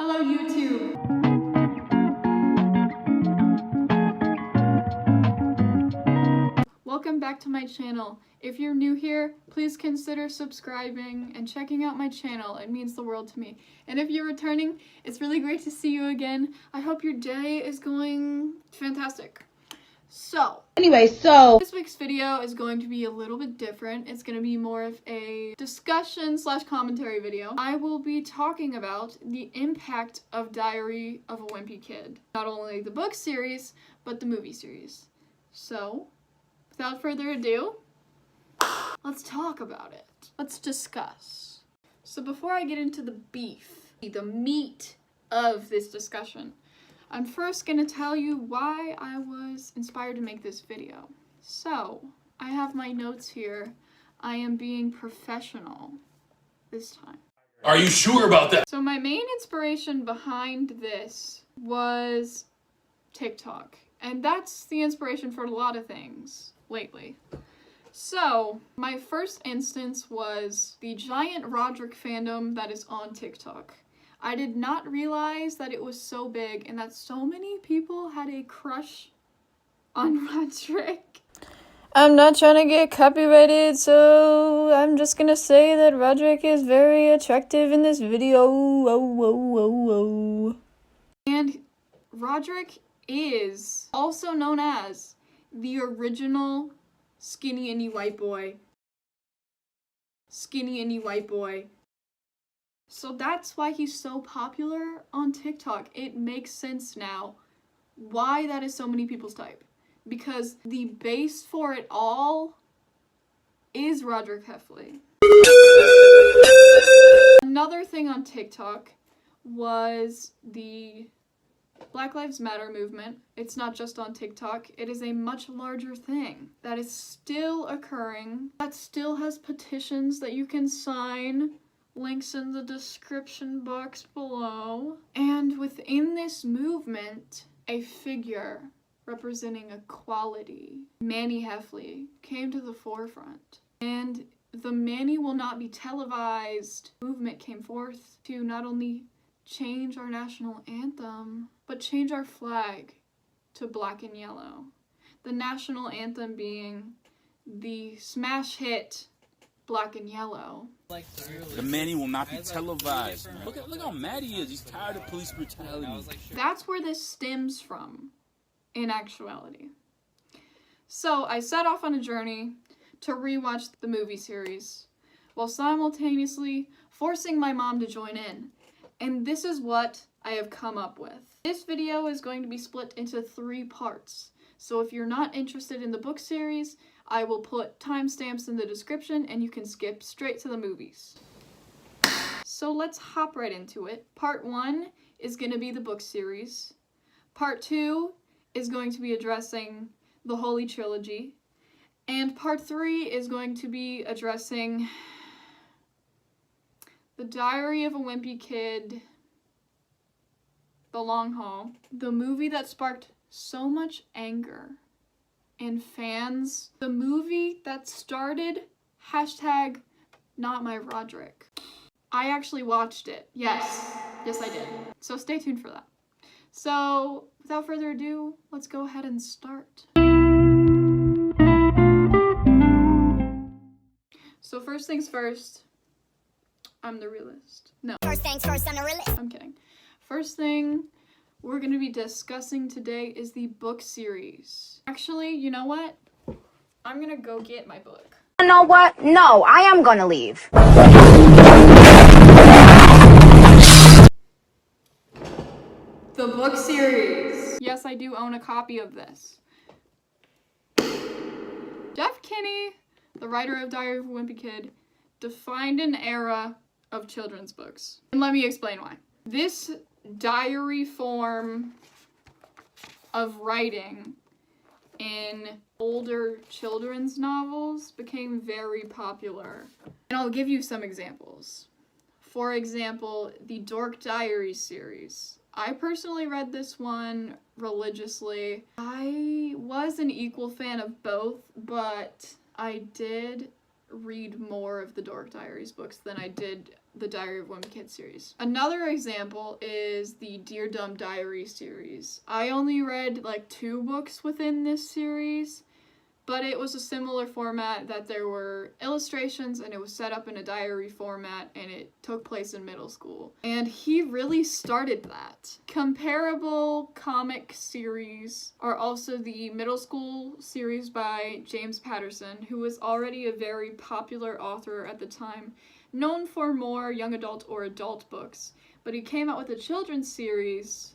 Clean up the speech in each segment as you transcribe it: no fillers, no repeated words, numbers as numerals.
Hello, YouTube. Welcome back to my channel. If you're new here, please consider subscribing and checking out my channel. It means the world to me. And if you're returning, it's really great to see you again. I hope your day is going fantastic. So, this week's video is going to be a little bit different. It's going to be more of a discussion / commentary video. I will be talking about the impact of Diary of a Wimpy Kid. Not only the book series, but the movie series. So, without further ado, let's talk about it. Let's discuss. So before I get into the beef, the meat of this discussion, I'm first going to tell you why I was inspired to make this video. So, I have my notes here. I am being professional this time. Are you sure about that? So my main inspiration behind this was TikTok. And that's the inspiration for a lot of things lately. So, my first instance was the giant Rodrick fandom that is on TikTok. I did not realize that it was so big and that so many people had a crush on Rodrick. I'm not trying to get copyrighted, so I'm just gonna say that Rodrick is very attractive in this video. And Rodrick is also known as the original skinny indie white boy. Skinny indie white boy. So that's why he's so popular on TikTok. It makes sense now why that is so many people's type. Because the base for it all is Rodrick Heffley. Another thing on TikTok was the Black Lives Matter movement. It's not just on TikTok. It is a much larger thing that is still occurring, that still has petitions that you can sign. Links in the description box below. And within this movement, a figure representing equality, Manny Heffley, came to the forefront. And the Manny will not be televised movement came forth to not only change our national anthem, but change our flag to black and yellow. The national anthem being the smash hit Black and Yellow. The Manny will not be televised. Look how mad he is. He's tired of police brutality. That's where this stems from, in actuality. So I set off on a journey to rewatch the movie series, while simultaneously forcing my mom to join in. And this is what I have come up with. This video is going to be split into 3 parts. So if you're not interested in the book series, I will put timestamps in the description and you can skip straight to the movies. So let's hop right into it. Part 1 is going to be the book series. Part 2 is going to be addressing the Holy Trilogy. And part 3 is going to be addressing the Diary of a Wimpy Kid, The Long Haul, the movie that sparked so much anger in fans, the movie that started #NotMyRodrick. I actually watched it. Yes I did. So stay tuned for that. So without further ado, let's go ahead and start. So first things first, I'm the realist. No. First things first, I'm the realist. I'm kidding. First thing we're going to be discussing today is the book series. Actually, you know what? I'm going to go get my book. You know what? No, I am gonna leave. The book series. Yes, I do own a copy of this. Jeff Kinney, the writer of Diary of a Wimpy Kid, defined an era of children's books. And let me explain why. This diary form of writing in older children's novels became very popular. And I'll give you some examples. For example, the Dork Diaries series. I personally read this one religiously. I was an equal fan of both, but I did read more of the Dork Diaries books than I did the Diary of a Wimpy Kid series. Another example is the Dear Dumb Diary series. I only read like 2 books within this series, but it was a similar format that there were illustrations and it was set up in a diary format and it took place in middle school. And he really started that. Comparable comic series are also the middle school series by James Patterson, who was already a very popular author at the time, known for more young adult or adult books. But he came out with a children's series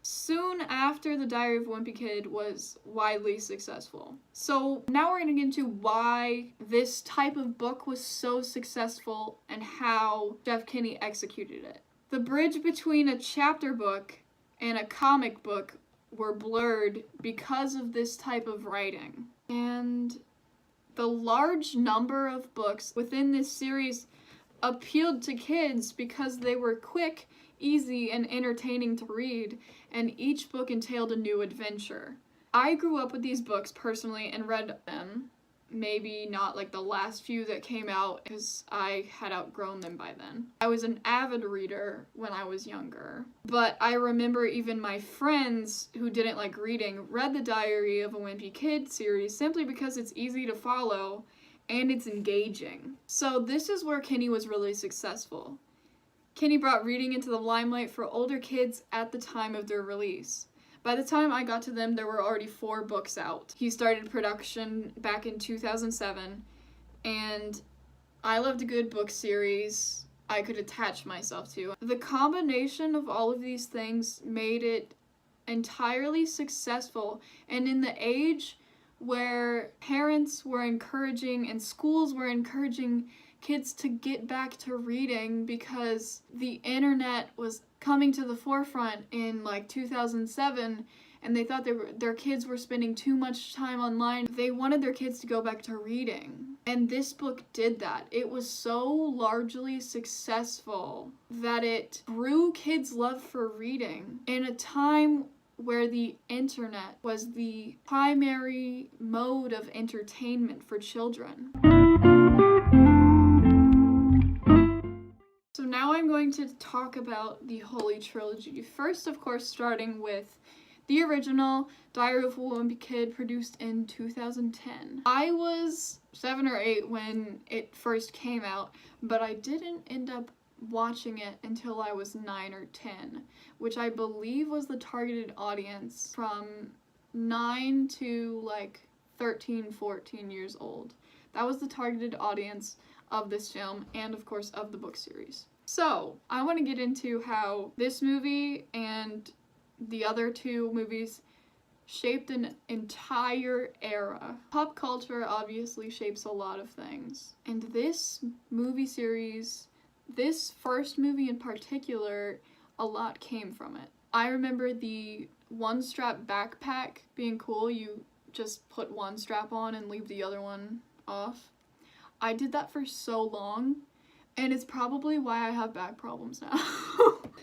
soon after the Diary of a Wimpy Kid was widely successful. So now we're going to get into why this type of book was so successful and how Jeff Kinney executed it. The bridge between a chapter book and a comic book were blurred because of this type of writing. And the large number of books within this series appealed to kids because they were quick, easy, and entertaining to read, and each book entailed a new adventure. I grew up with these books personally and read them. Maybe not like the last few that came out because I had outgrown them by then. I was an avid reader when I was younger, but I remember even my friends who didn't like reading read the Diary of a Wimpy Kid series simply because it's easy to follow and it's engaging. So this is where Kinney was really successful. Kinney brought reading into the limelight for older kids at the time of their release. By the time I got to them, there were already 4 books out. He started production back in 2007, and I loved a good book series I could attach myself to. The combination of all of these things made it entirely successful, and in the age where parents were encouraging and schools were encouraging kids to get back to reading because the internet was coming to the forefront in like 2007 and they thought their kids were spending too much time online. They wanted their kids to go back to reading. And this book did that. It was so largely successful that it grew kids' love for reading in a time where the internet was the primary mode of entertainment for children. So now I'm going to talk about the Holy Trilogy. First, of course, starting with the original Diary of a Wimpy Kid, produced in 2010. I was 7 or 8 when it first came out, but I didn't end up watching it until I was 9 or 10, which I believe was the targeted audience from 9 to like 13, 14 years old. That was the targeted audience of this film and of course of the book series. So I want to get into how this movie and the other 2 movies shaped an entire era. Pop culture obviously shapes a lot of things, and this movie series, this first movie in particular, a lot came from it. I remember the one-strap backpack being cool. You just put one strap on and leave the other one off. I did that for so long, and it's probably why I have back problems now.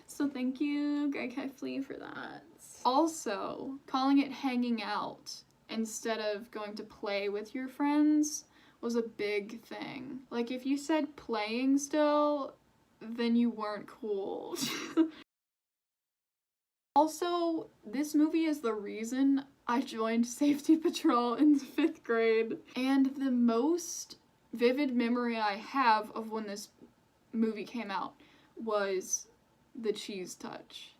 So thank you, Greg Heffley, for that. Also, calling it hanging out instead of going to play with your friends was a big thing. Like, if you said playing still, then you weren't cool. Also, this movie is the reason I joined Safety Patrol in 5th grade, and the most vivid memory I have of when this movie came out was the cheese touch.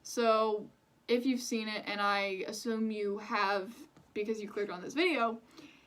So, if you've seen it, and I assume you have because you clicked on this video,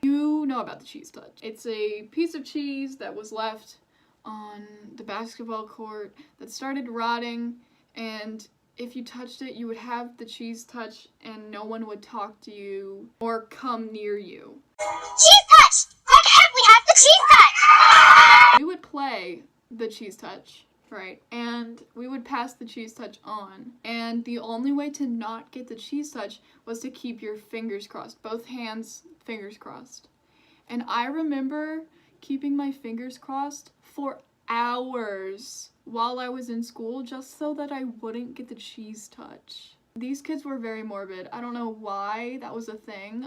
you know about the cheese touch. It's a piece of cheese that was left on the basketball court that started rotting, and if you touched it, you would have the cheese touch and no one would talk to you or come near you. Cheese touch! Why can't we have the cheese touch? We would play the cheese touch, right? And we would pass the cheese touch on. And the only way to not get the cheese touch was to keep your fingers crossed. Both hands, fingers crossed. And I remember keeping my fingers crossed for hours while I was in school just so that I wouldn't get the cheese touch. These kids were very morbid. I don't know why that was a thing.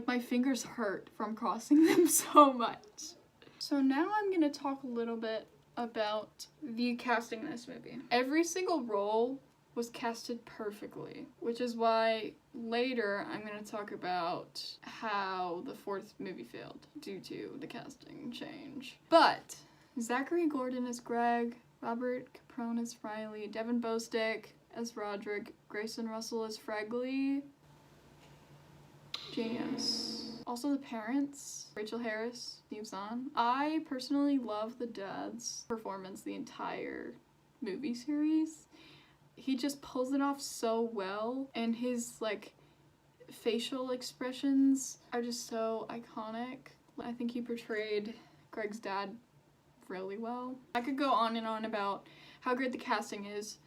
My fingers hurt from crossing them so much. So now I'm gonna talk a little bit about the casting in this movie. Every single role was casted perfectly, which is why later I'm going to talk about how the fourth movie failed due to the casting change. But Zachary Gordon as Greg, Robert Caprone as Riley, Devin Bostick as Rodrick, Grayson Russell as Fregley. Genius. Also the parents, Rachel Harris, Steve Zahn. I personally love the dad's performance the entire movie series. He just pulls it off so well, and his like facial expressions are just so iconic. I think he portrayed Greg's dad really well. I could go on and on about how great the casting is,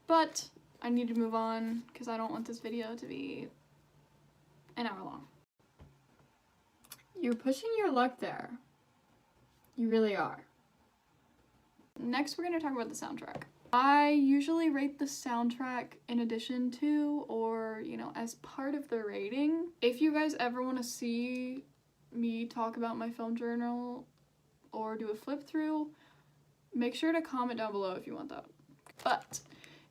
but I need to move on because I don't want this video to be an hour long. You're pushing your luck there. You really are. Next, we're going to talk about the soundtrack. I usually rate the soundtrack in addition to, or, you know, as part of the rating. If you guys ever want to see me talk about my film journal or do a flip through, make sure to comment down below if you want that. But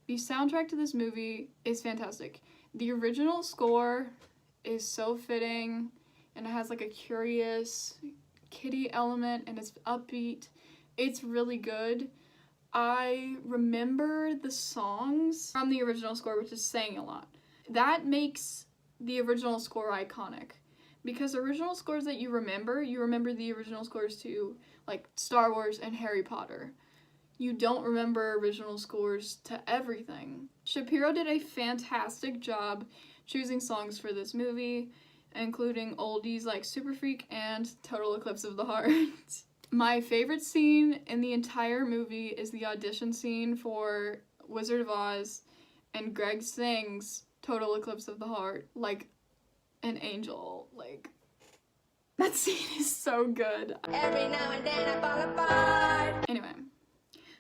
the soundtrack to this movie is fantastic. The original score is so fitting, and it has like a curious kiddie element, and it's upbeat. It's really good. I remember the songs from the original score, which is saying a lot. That makes the original score iconic. Because original scores that you remember the original scores to like Star Wars and Harry Potter. You don't remember original scores to everything. Shapiro did a fantastic job choosing songs for this movie, including oldies like Super Freak and Total Eclipse of the Heart. My favorite scene in the entire movie is the audition scene for Wizard of Oz, and Greg sings Total Eclipse of the Heart like an angel. Like, that scene is so good. Every now and then I fall apart. Anyway,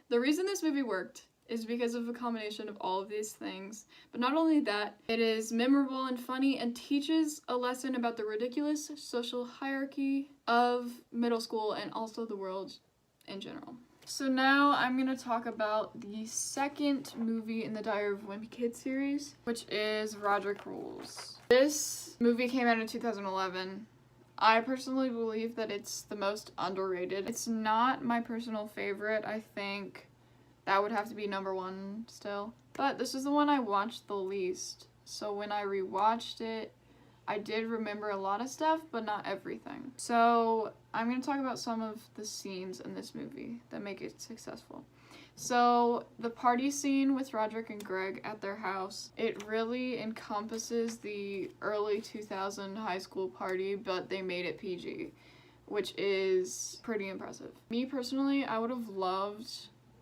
the reason this movie worked is because of a combination of all of these things. But not only that, it is memorable and funny and teaches a lesson about the ridiculous social hierarchy of middle school and also the world in general. So now I'm going to talk about the second movie in the Diary of a Wimpy Kid series, which is Rodrick Rules. This movie came out in 2011. I personally believe that it's the most underrated. It's not my personal favorite. I think that would have to be number one still. But this is the one I watched the least. So when I rewatched it, I did remember a lot of stuff, but not everything. So I'm going to talk about some of the scenes in this movie that make it successful. So the party scene with Rodrick and Greg at their house, it really encompasses the early 2000 high school party, but they made it PG, which is pretty impressive. Me personally, I would have loved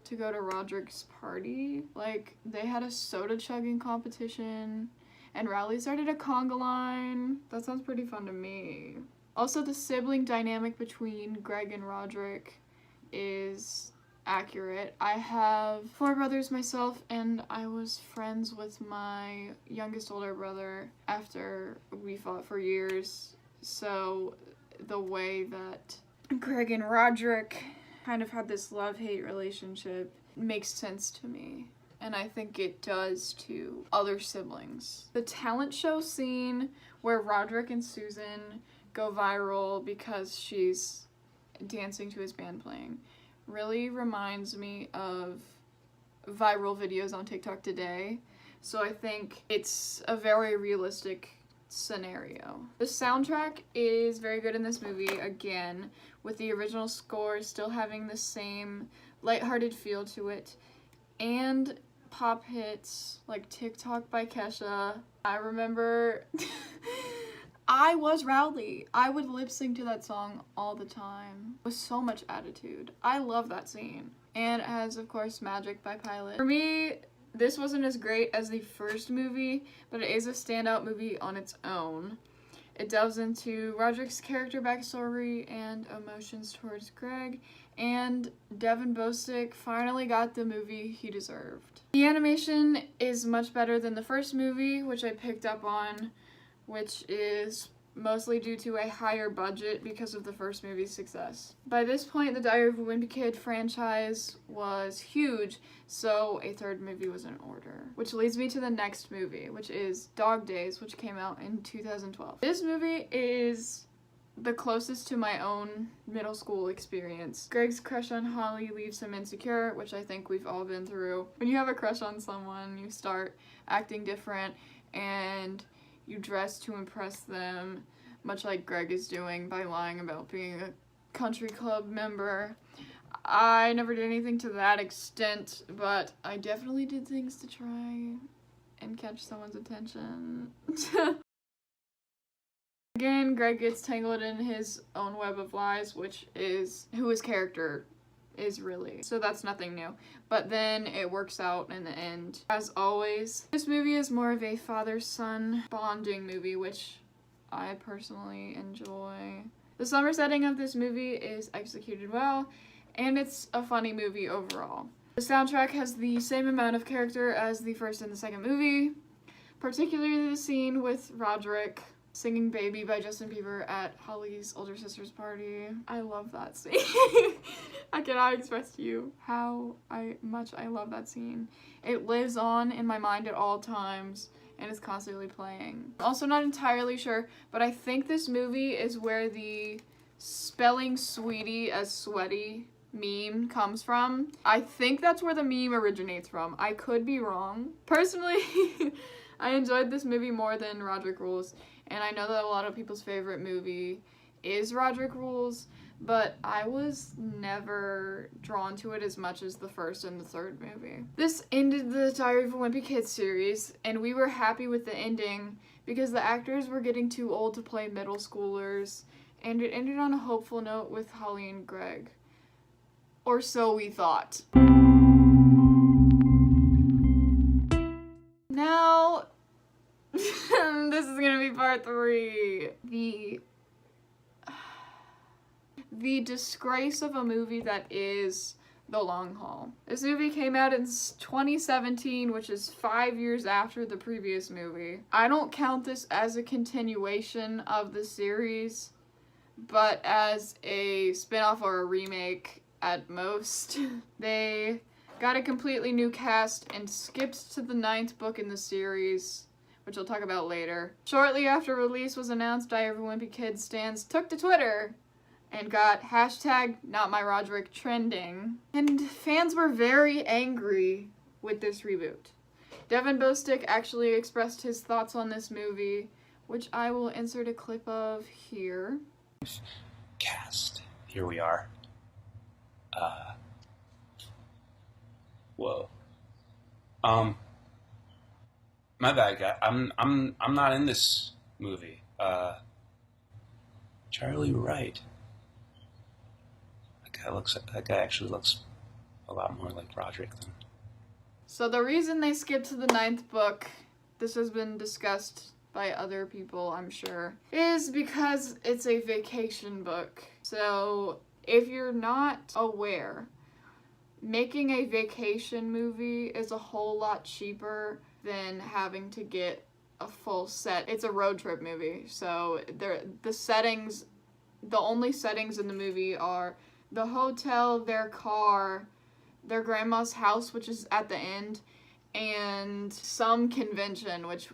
to go to Rodrick's party. Like, they had a soda chugging competition, and Riley started a conga line. That sounds pretty fun to me. Also, the sibling dynamic between Greg and Rodrick is accurate. I have 4 brothers myself, and I was friends with my youngest older brother after we fought for years. So the way that Greg and Rodrick kind of had this love-hate relationship makes sense to me, and I think it does to other siblings. The talent show scene where Rodrick and Susan go viral because she's dancing to his band playing really reminds me of viral videos on TikTok today, so I think it's a very realistic scenario. The soundtrack is very good in this movie, again, with the original score still having the same lighthearted feel to it, and pop hits like TikTok by Kesha. I remember I was Rowley. I would lip sync to that song all the time with so much attitude. I love that scene. And it has, of course, Magic by Pilot. For me, this wasn't as great as the first movie, but it is a standout movie on its own. It delves into Rodrick's character backstory and emotions towards Greg, and Devin Bostick finally got the movie he deserved. The animation is much better than the first movie, which I picked up on, which is mostly due to a higher budget because of the first movie's success. By this point, the Diary of a Wimpy Kid franchise was huge, so a third movie was in order. Which leads me to the next movie, which is Dog Days, which came out in 2012. This movie is the closest to my own middle school experience. Greg's crush on Holly leaves him insecure, which I think we've all been through. When you have a crush on someone, you start acting different and you dress to impress them, much like Greg is doing by lying about being a country club member. I never did anything to that extent, but I definitely did things to try and catch someone's attention. Again, Greg gets tangled in his own web of lies, which is who his character is really. So that's nothing new. But then it works out in the end. As always, this movie is more of a father-son bonding movie, which I personally enjoy. The summer setting of this movie is executed well, and it's a funny movie overall. The soundtrack has the same amount of character as the first and the second movie, particularly the scene with Rodrick singing Baby by Justin Bieber at Holly's older sister's party. I love that scene. I cannot express to you how much I love that scene. It lives on in my mind at all times and is constantly playing. I'm also not entirely sure, but I think this movie is where the spelling sweetie as sweaty meme comes from. I think that's where the meme originates from. I could be wrong. Personally, I enjoyed this movie more than Rodrick Rules. And I know that a lot of people's favorite movie is Rodrick Rules, but I was never drawn to it as much as the first and the third movie. This ended the Diary of a Wimpy Kid series, and we were happy with the ending because the actors were getting too old to play middle schoolers, and it ended on a hopeful note with Holly and Greg. Or so we thought. Now, this is gonna be part 3. The disgrace of a movie that is The Long Haul. This movie came out in 2017, which is 5 years after the previous movie. I don't count this as a continuation of the series, but as a spin-off or a remake at most. They got a completely new cast and skipped to the 9th book in the series, which I'll talk about later. Shortly after release was announced, Diary of a Wimpy Kid stans took to Twitter and got #NotMyRodrick trending. And fans were very angry with this reboot. Devin Bostick actually expressed his thoughts on this movie, which I will insert a clip of here. Cast. Here we are. Whoa. My bad, guy. I'm not in this movie. Charlie Wright. That guy actually looks a lot more like Rodrick than. So the reason they skipped to the 9th book, this has been discussed by other people, I'm sure, is because it's a vacation book. So if you're not aware, making a vacation movie is a whole lot cheaper than having to get a full set. It's a road trip movie, so the only settings in the movie are the hotel, their car, their grandma's house, which is at the end, and some convention, which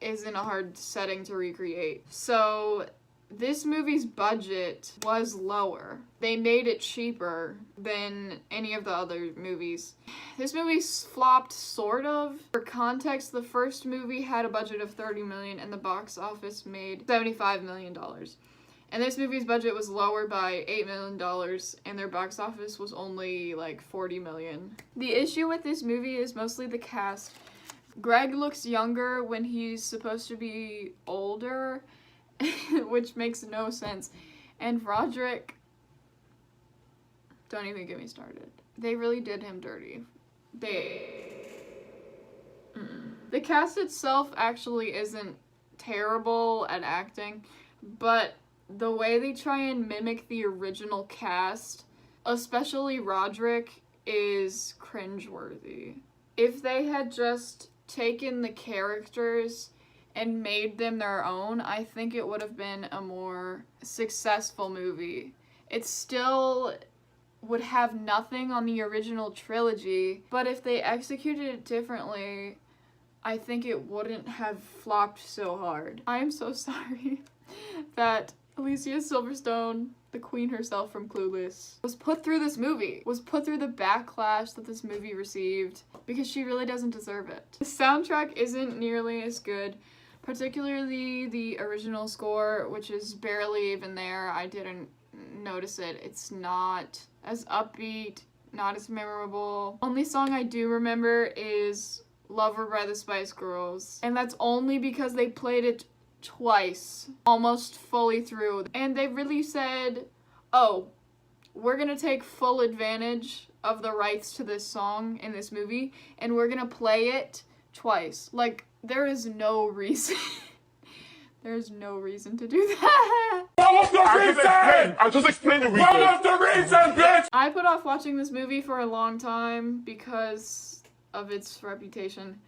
isn't a hard setting to recreate. So this movie's budget was lower. They made it cheaper than any of the other movies. This movie flopped, sort of. For context, the first movie had a budget of $30 million and the box office made $75 million. And this movie's budget was lower by $8 million and their box office was only like $40 million. The issue with this movie is mostly the cast. Greg looks younger when he's supposed to be older, which makes no sense. And Rodrick, don't even get me started. They really did him dirty. The cast itself actually isn't terrible at acting, but the way they try and mimic the original cast, especially Rodrick, is cringeworthy. If they had just taken the characters and made them their own, I think it would have been a more successful movie. It still would have nothing on the original trilogy, but if they executed it differently, I think it wouldn't have flopped so hard. I am so sorry that Alicia Silverstone, the queen herself from Clueless, was put through this movie, was put through the backlash that this movie received, because she really doesn't deserve it. The soundtrack isn't nearly as good, particularly the original score, which is barely even there. I didn't notice it. It's not as upbeat, not as memorable. Only song I do remember is Lover by the Spice Girls, and that's only because they played it twice, almost fully through, and they really said, oh, we're gonna take full advantage of the rights to this song in this movie, and we're gonna play it twice. Like, there is no reason. There's no reason to do that. What was the reason? I just explained the reason. What was the reason, bitch? I put off watching this movie for a long time because of its reputation.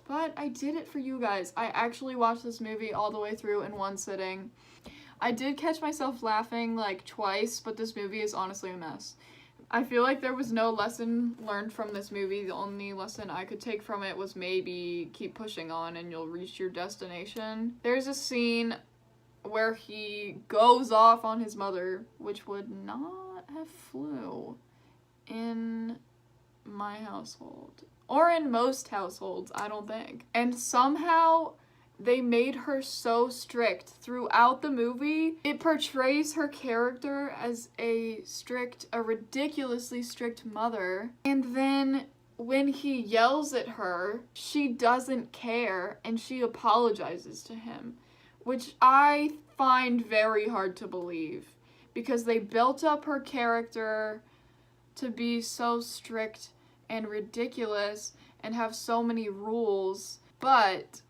But I did it for you guys. I actually watched this movie all the way through in one sitting. I did catch myself laughing like twice, but this movie is honestly a mess. I feel like there was no lesson learned from this movie. The only lesson I could take from it was maybe keep pushing on and you'll reach your destination. There's a scene where he goes off on his mother, which would not have flew in my household. Or in most households, I don't think. And somehow they made her so strict throughout the movie. It portrays her character as a ridiculously strict mother. And then when he yells at her, she doesn't care and she apologizes to him, which I find very hard to believe because they built up her character to be so strict and ridiculous and have so many rules, but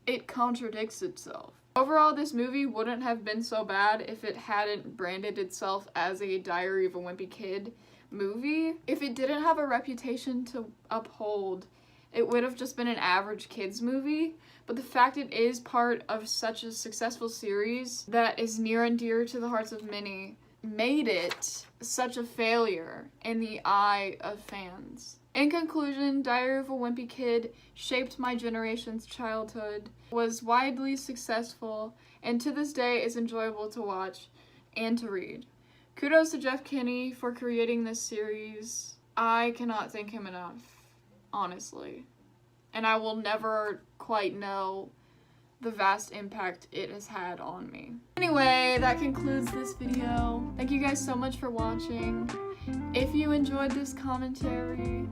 it contradicts itself. Overall, this movie wouldn't have been so bad if it hadn't branded itself as a Diary of a Wimpy Kid movie. If it didn't have a reputation to uphold, it would have just been an average kids movie. But the fact it is part of such a successful series that is near and dear to the hearts of many made it such a failure in the eye of fans. In conclusion, Diary of a Wimpy Kid shaped my generation's childhood, was widely successful, and to this day is enjoyable to watch and to read. Kudos to Jeff Kinney for creating this series. I cannot thank him enough, honestly. And I will never quite know the vast impact it has had on me. Anyway, that concludes this video. Thank you guys so much for watching. If you enjoyed this commentary,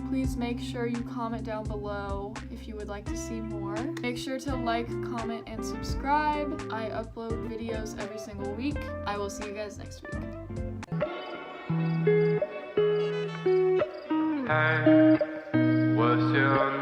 please make sure you comment down below if you would like to see more. Make sure to like, comment, and subscribe. I upload videos every single week. I will see you guys next week. Hey, what's your